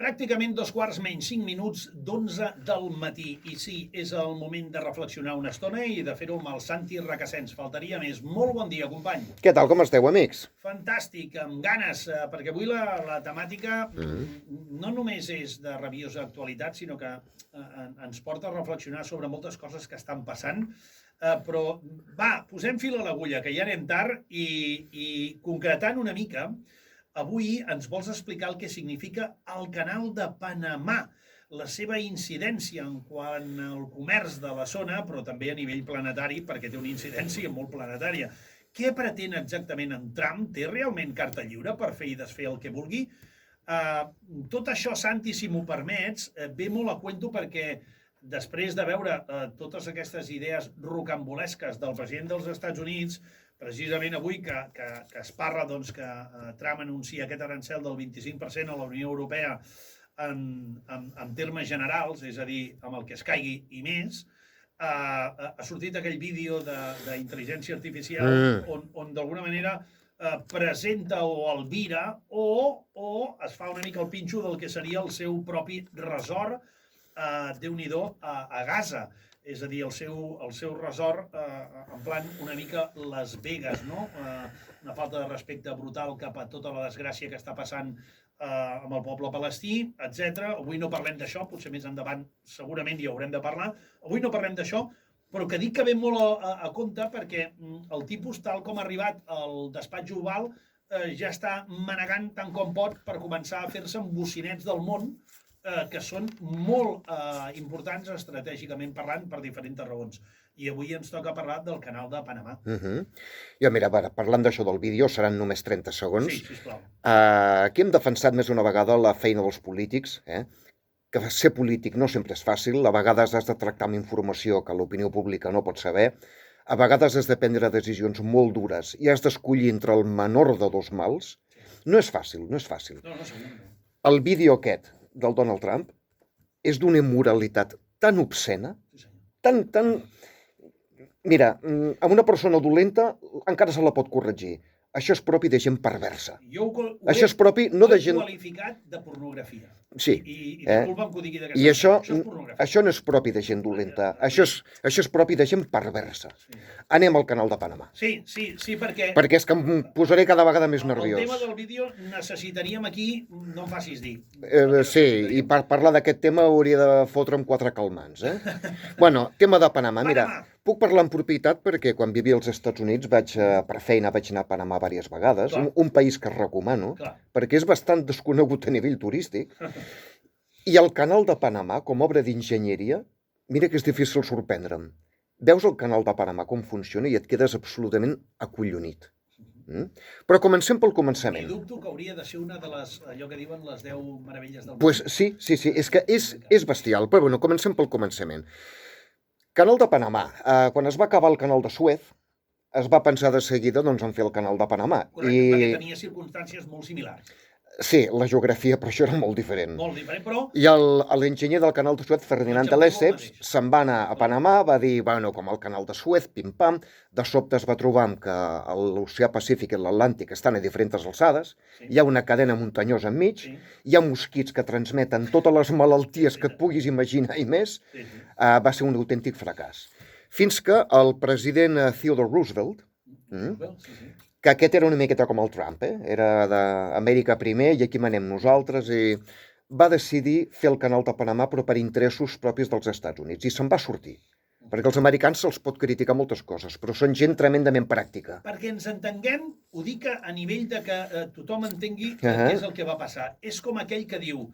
Pràcticament 5:15 d'11 del matí. I sí, és el moment de reflexionar una estona i de fer-ho amb el Santi Recasens. Faltaria més. Molt bon dia, company. Què tal, com esteu, amics? Fantàstic, amb ganes, perquè avui la temàtica no només és de rabiosa actualitat, sinó que ens porta a reflexionar sobre moltes coses que estan passant. Però va, posem fil a l'agulla, que ja anem tard, i concretant una mica, avui ens vols explicar el que significa el Canal de Panamà, la seva incidència en quant al comerç de la zona, però també a nivell planetari, perquè té una incidència molt planetària. Què pretén exactament en Trump? Té realment carta lliure per fer i desfer el que vulgui? Tot això, Santi, si m'ho permets, ve molt a cuento perquè després de veure totes aquestes idees rocambolesques del president dels Estats Units, precisament avui que es parla que Trump anuncia aquest arancel del 25% a la Unió Europea en termes generals, és a dir, amb el que es caigui i més, ha sortit aquell vídeo d'intel·ligència artificial on d'alguna manera presenta o albira o es fa una mica el pinxo del que seria el seu propi resort, Déu-n'hi-do, a Gaza. És a dir, el seu resort en plan una mica Las Vegas, no? Una falta de respecte brutal cap a tota la desgràcia que està passant amb el poble palestí, etc. Avui no parlem d'això, potser més endavant segurament hi haurem de parlar. Avui no parlem d'això, però que dic que ve molt a compte perquè el tipus, tal com ha arribat al despatx Oval, ja està manegant tant com pot per començar a fer-se amb bocinets del món, que són molt importants estratègicament parlant per diferents raons. I avui ens toca parlar del Canal de Panamà. Jo, mira, parlant d'això del vídeo, seran només 30 segons. Sí, sisplau. Aquí hem defensat més una vegada la feina dels polítics, que ser polític no sempre és fàcil, a vegades has de tractar amb informació que l'opinió pública no pot saber, a vegades has de prendre decisions molt dures i has d'escollir entre el menor de dos mals. No és fàcil, no és fàcil. No, segur. El vídeo aquest del Donald Trump és d'una immoralitat tan obscena, tan... Mira, amb una persona dolenta encara se la pot corregir. Això és propi de gent perversa. Això és propi no de gent... qualificat de pornografia. Sí. I disculpa'm que ho digui d'aquesta I això és pornografia. Això no és propi de gent dolenta. Això és propi de gent perversa. Anem al Canal de Panamà. Sí, perquè... Perquè és que em posaré cada vegada més nerviós. El tema del vídeo necessitaríem aquí, no em facis dir. Sí, i per parlar d'aquest tema hauria de fotre'm 4 calmants, Bueno, tema de Panamà. Mira, puc parlar amb propietat perquè quan vivia als Estats Units per feina vaig anar a Panamà diverses vegades, un país que recomano, perquè és bastant desconegut a nivell turístic, i el Canal de Panamà, com a obra d'enginyeria, mira que és difícil sorprendre'm. Veus el Canal de Panamà com funciona i et quedes absolutament acollonit. Però comencem pel començament. I dubto que hauria de ser una de les, allò que diuen, les 10 meravelles del món. Pues sí, és que és bestial, però bueno, comencem pel començament. Canal de Panamà. Quan es va acabar el Canal de Suez, es va pensar de seguida en fer el Canal de Panamà. Correcte, perquè tenia circumstàncies molt similars. Sí, la geografia, però això era molt diferent. Molt diferent, però... I l'enginyer del Canal de Suez, Ferdinand de Lesseps, se'n va anar a Panamà, va dir, bueno, com el Canal de Suez, pim-pam, de sobte es va trobar que l'oceà Pacífic i l'Atlàntic estan a diferents alçades, hi ha una cadena muntanyosa enmig, hi ha mosquits que transmeten totes les malalties que et puguis imaginar i més, va ser un autèntic fracàs. Fins que el president Theodore Roosevelt, que aquest era una miqueta com el Trump, era d'Amèrica primer i aquí manem nosaltres, i va decidir fer el Canal de Panamà però per interessos propis dels Estats Units, i se'n va sortir. Perquè els americans se'ls pot criticar moltes coses, però són gent tremendament pràctica. Perquè ens entenguem, ho dic a nivell de que tothom entengui què és el que va passar. És com aquell que diu,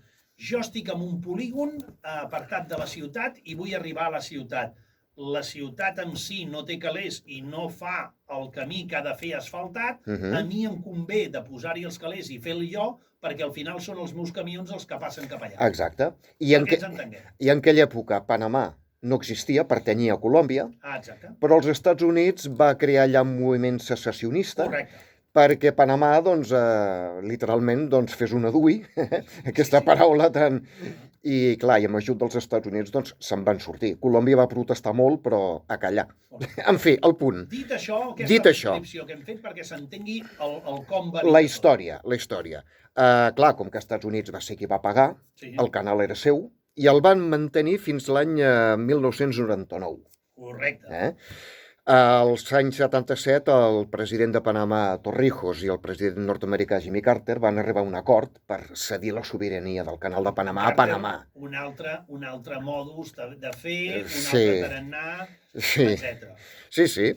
jo estic en un polígon apartat de la ciutat i vull arribar a la ciutat. La ciutat en si no té calés i no fa el camí que ha de fer asfaltat, a mi em convé de posar-hi els calés i fer-li jo, perquè al final són els meus camions els que passen cap allà. Exacte. I en aquella època Panamà no existia, pertanyia a Colòmbia, però els Estats Units va crear allà un moviment secessionista, perquè Panamà, literalment, fes una dui, aquesta paraula tan... I, clar, i amb l'ajut dels Estats Units, doncs, se'n van sortir. Colòmbia va protestar molt, però a callar. En fi, el punt. Dit això, aquesta descripció que hem fet perquè s'entengui el com va... La història. Clar, com que Estats Units va ser qui va pagar, el canal era seu, i el van mantenir fins l'any 1999. Correcte. Als anys 77, el president de Panamà, Torrijos, i el president nord-americà, Jimmy Carter, van arribar a un acord per cedir la sobirania del canal de Panamà a Panamà. Un altre modus de fer, un altre tarannà, etc. Sí.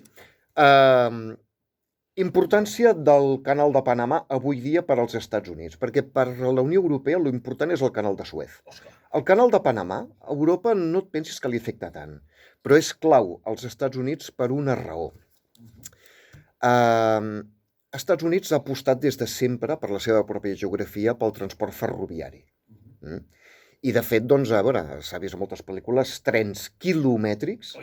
Importància del canal de Panamà avui dia per als Estats Units, perquè per la Unió Europea l'important és el canal de Suez. El canal de Panamà, a Europa no et pensis que li afecta tant, però és clau als Estats Units per una raó. Estats Units ha apostat des de sempre, per la seva pròpia geografia, pel transport ferroviari. I, de fet, doncs, a veure, s'ha vist a moltes pel·lícules, trens quilomètrics,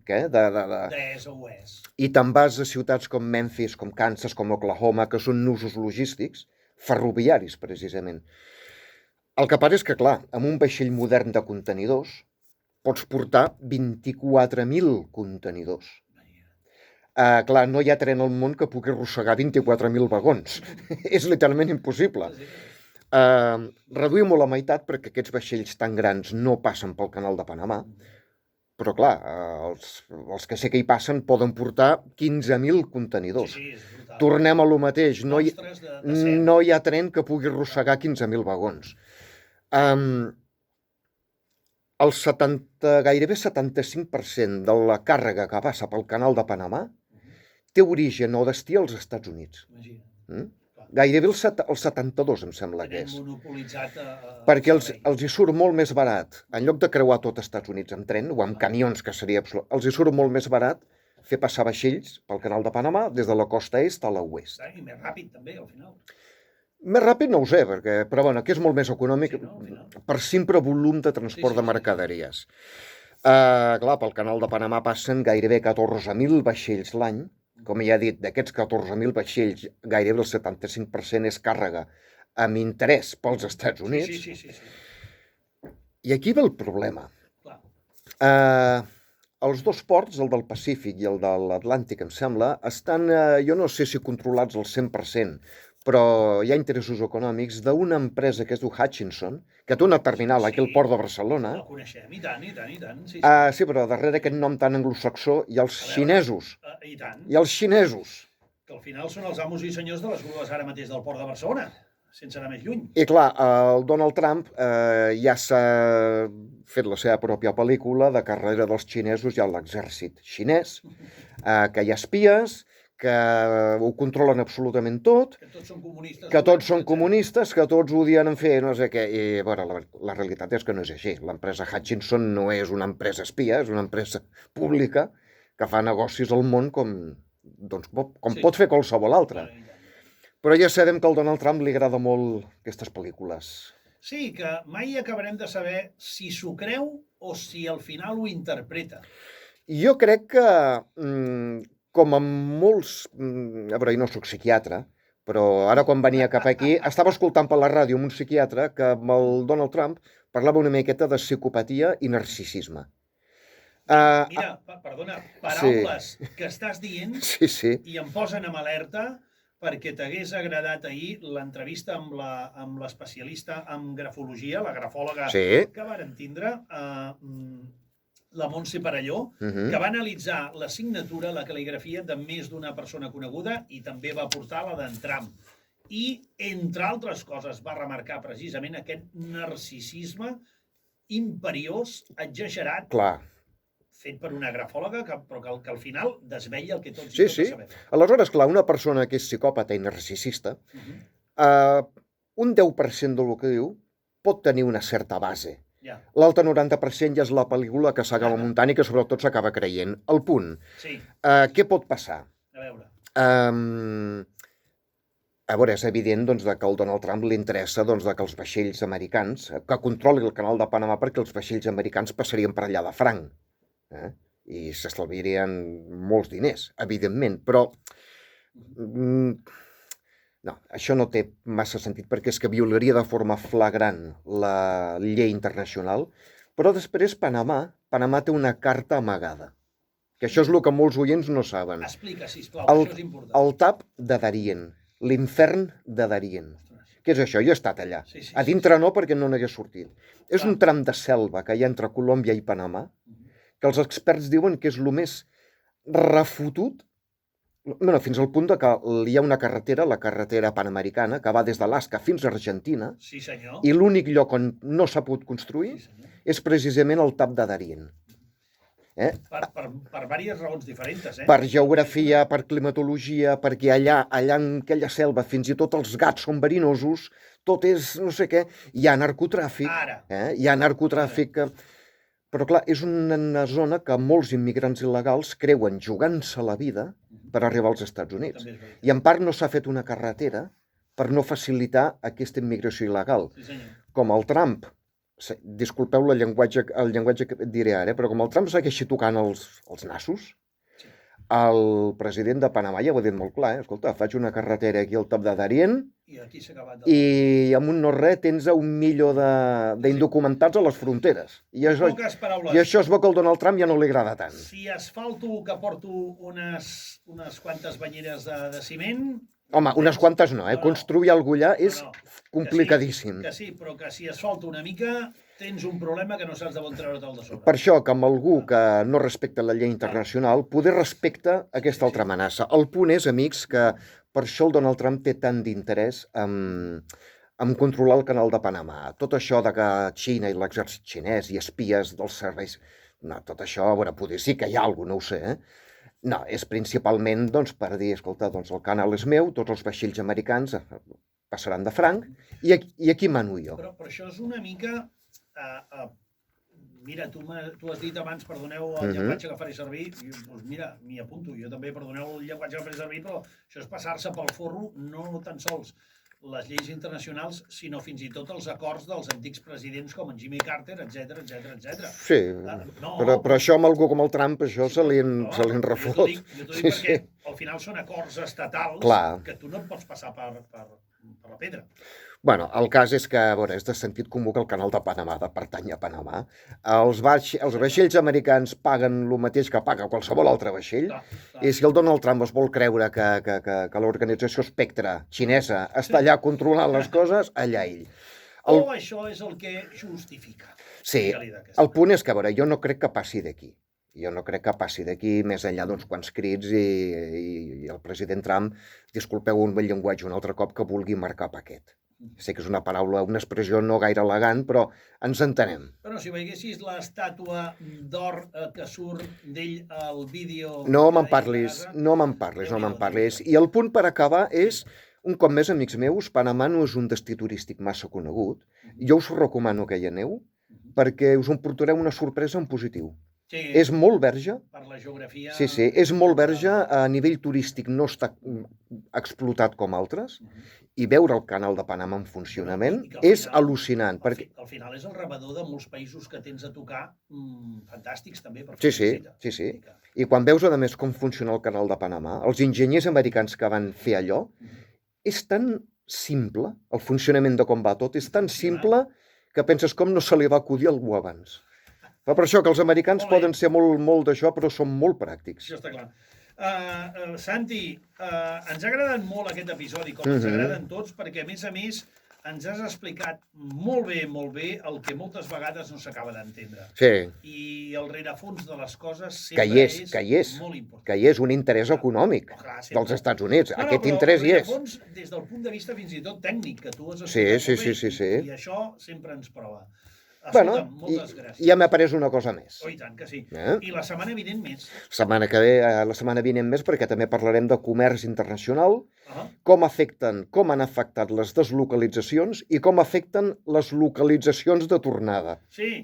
d'est a oest. I te'n vas a ciutats com Memphis, com Kansas, com Oklahoma, que són nusos logístics ferroviaris, precisament. El que passa és que, clar, amb un vaixell modern de contenidors pots portar 24.000 contenidors. Clar, no hi ha tren al món que pugui arrossegar 24.000 vagons. És literalment impossible. Reduïm-ho a la meitat perquè aquests vaixells tan grans no passen pel canal de Panamà, però clar, els que sé que hi passen poden portar 15.000 contenidors. Tornem a lo mateix, no hi ha tren que pugui arrossegar 15.000 vagons. Gairebé 75% de la càrrega que passa pel canal de Panamà té origen o destí als Estats Units. Gairebé el 72, em sembla que és. Perquè els hi surt molt més barat, en lloc de creuar tot Estats Units amb tren o amb camions, que seria absolut, els hi surt molt més barat fer passar vaixells pel canal de Panamà des de la costa est a l'oest. I més ràpid també, al final. Més ràpid no ho sé, però bueno, que és molt més econòmic per simple volum de transport de mercaderies. Clar, pel canal de Panamà passen gairebé 14.000 vaixells l'any. Com ja he dit, d'aquests 14.000 vaixells, gairebé el 75% és càrrega amb interès pels Estats Units. Sí. I aquí ve el problema. Els dos ports, el del Pacífic i el de l'Atlàntic, em sembla, estan, jo no sé si controlats al 100%, però hi ha interessos econòmics d'una empresa que es diu Hutchinson, que té una terminal aquí al port de Barcelona. La coneixem, i tant. Sí, però darrere aquest nom tan anglosaxó hi ha els xinesos. I tant. I els xinesos. Que al final són els amos i senyors de les grues ara mateix del port de Barcelona, sense anar més lluny. I clar, el Donald Trump ja s'ha fet la seva pròpia pel·lícula de carrera dels xinesos i l'exèrcit xinès, que hi ha espies, que ho controlen absolutament tot, que tots són comunistes, que tots odien en fer no sé què. I bueno, la realitat és que no és així. L'empresa Hutchinson no és una empresa espia, és una empresa pública que fa negocis al món com pot fer qualsevol altre. Però ja sabem que al Donald Trump li agrada molt aquestes pel·lícules. Sí, que mai acabarem de saber si s'ho creu o si al final ho interpreta. Jo crec que com amb molts... A veure, jo no soc psiquiatre, però ara quan venia cap aquí estava escoltant per la ràdio un psiquiatre que amb el Donald Trump parlava una miqueta de psicopatia i narcisisme. Mira, perdona, paraules que estàs dient i em posen en alerta perquè t'hagués agradat ahir l'entrevista amb l'especialista en grafologia, la grafòloga que varen tindre, la Montse Parelló, que va analitzar la signatura, la cal·ligrafia de més d'una persona coneguda i també va portar la d'en Trump. I, entre altres coses, va remarcar precisament aquest narcisisme imperiós, exagerat, fet per una grafòloga, però que al final desveia el que tots i totes sabem. Aleshores, clar, una persona que és psicòpata i narcisista, un 10% del que diu pot tenir una certa base. L'altre 90% ja és la pel·lícula que s'acaba muntant i que sobretot s'acaba creient. El punt. Què pot passar? A veure, és evident que al Donald Trump li interessa que els vaixells americans, que controli el canal de Panamà perquè els vaixells americans passarien per allà de franc. I s'estalviarien molts diners, evidentment. Però No, això no té massa sentit perquè és que violaria de forma flagrant la llei internacional, però després Panamà té una carta amagada, que això és el que molts oients no saben. Explica, sisplau, El, això és important. el tap de Darien, l'infern de Darien. Què és això? Jo he estat allà. Sí, A dintre no, perquè no n'hagués sortit. És un Clar. tram de selva que hi ha entre Colòmbia i Panamà, que els experts diuen que és el més refotut, bueno, fins al punt de que hi ha una carretera, la carretera panamericana, que va des d'Alaska fins a Argentina, Sí, senyor. i l'únic lloc on no s'ha pogut construir Sí, senyor. és precisament el tap de Darien. Per diverses raons diferents, Per geografia, per climatologia, perquè allà en aquella selva fins i tot els gats són verinosos, tot és no sé què, hi ha narcotràfic, Ara. hi ha narcotràfic, però clar, és una zona que molts immigrants il·legals creuen jugant-se la vida per arribar als Estats Units. També és veritat. I en part no s'ha fet una carretera per no facilitar aquesta immigració il·legal. Sí, senyor. Com el Trump, disculpeu el llenguatge que et diré ara, però com el Trump segueixi tocant els nassos, el president de Panamà ja ho ha dit molt clar, escolta, faig una carretera aquí al top de Darien I aquí s'ha acabat. i amb un no res tens a 1 milió d'indocumentats a les fronteres. I Poques paraules. això es veu que al Donald Trump ja no li agrada tant. Si asfalto que porto unes quantes banyeres de ciment... Home, unes quantes no, No. Construir alguna allà és No. complicadíssim. Que sí, però que si asfalto una mica tens un problema que no saps d'on treure'l de sobre. Per això que amb algú que no respecta la llei internacional poder respecta aquesta altra amenaça. El punt és, amics, que per això el Donald Trump té tant d'interès en controlar el canal de Panamà. Tot això de que Xina i l'exèrcit xinès i espies dels serveis... No, tot això, bueno, poder sí que hi ha alguna, no ho sé, No, és principalment doncs, per dir, escolta, doncs el canal és meu, tots els vaixells americans passaran de franc, i aquí mano jo. Però això és una mica... Mira, tu has dit abans, perdoneu el llenguatge que faré servir, doncs mira, m'hi apunto, jo també, perdoneu el llenguatge que faré servir, però això és passar-se pel forro no tan sols les lleis internacionals, sinó fins i tot els acords dels antics presidents com en Jimmy Carter, etc. Sí, No, però això amb algú com el Trump, això se li en refot. Jo t'ho dic perquè al final són acords estatals que tu no et pots passar per la pedra. Bueno, el cas és que, bueno, és de sentit comú que el canal de Panamà pertany a Panamà. Els vaixells americans paguen el mateix que paga qualsevol altre vaixell, i si el Donald Trump es vol creure que l'organització Spectre xinesa està allà controlant les coses, allà ell. O això és el que justifica. Sí, el punt és que, a veure, jo no crec que passi d'aquí. Jo no crec que passi d'aquí, més enllà d'uns quants crits i el president Trump, disculpeu un llenguatge un altre cop, que vulgui marcar paquet. Sé que és una paraula, una expressió no gaire elegant, però ens entenem. Però si veiessis l'estàtua d'or que surt d'ell al vídeo... No me'n parlis. I el punt per acabar és, un cop més, amics meus, Panamà no és un destí turístic massa conegut. Jo us recomano que hi aneu, perquè us en portareu una sorpresa en positiu. Sí, és molt verge. Per la geografia... Sí, és molt verge, a nivell turístic no està explotat com altres, i veure el canal de Panamà en funcionament és al·lucinant. Al final és el rebedor de molts països que tens a tocar fantàstics també. Sí. I quan veus, a més, com funciona el canal de Panamà, els enginyers americans que van fer allò, és tan simple, el funcionament de com va tot, és tan simple que penses com no se li va acudir a algú abans. Per això que els americans poden ser molt d'això, però són molt pràctics. Això està clar. Santi, ens ha agradat molt aquest episodi, com ens agraden tots, perquè, a més, ens has explicat molt bé el que moltes vegades no s'acaba d'entendre. Sí. I el rerefons de les coses sempre és molt important. Que hi és un interès econòmic dels Estats Units. Aquest interès hi és. Però el rerefons des del punt de vista fins i tot tècnic, que tu has explicat molt bé. I això sempre ens prova. Bueno, moltes gràcies. Ja m'ha après una cosa més. Oh, i tant que sí. I la setmana vinent més. La setmana vinent més, perquè també parlarem de comerç internacional, com han afectat les deslocalitzacions i com afecten les localitzacions de tornada. Sí,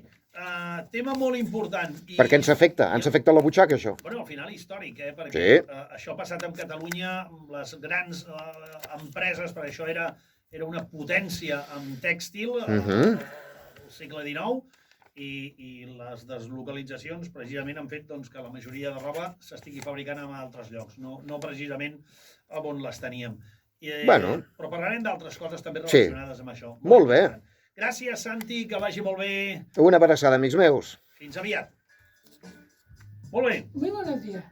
tema molt important. Perquè ens afecta la butxaca, això. Bueno, al final històric, perquè això ha passat amb Catalunya, amb les grans empreses, perquè això era una potència en tèxtil, segle XIX, i les deslocalitzacions precisament han fet que la majoria de roba s'estigui fabricant en altres llocs, no precisament on les teníem. Però parlarem d'altres coses també Sí. relacionades amb això. Molt bé. Gràcies, Santi, que vagi molt bé. Una abraçada, amics meus. Fins aviat. Molt bé. Muy buenos días.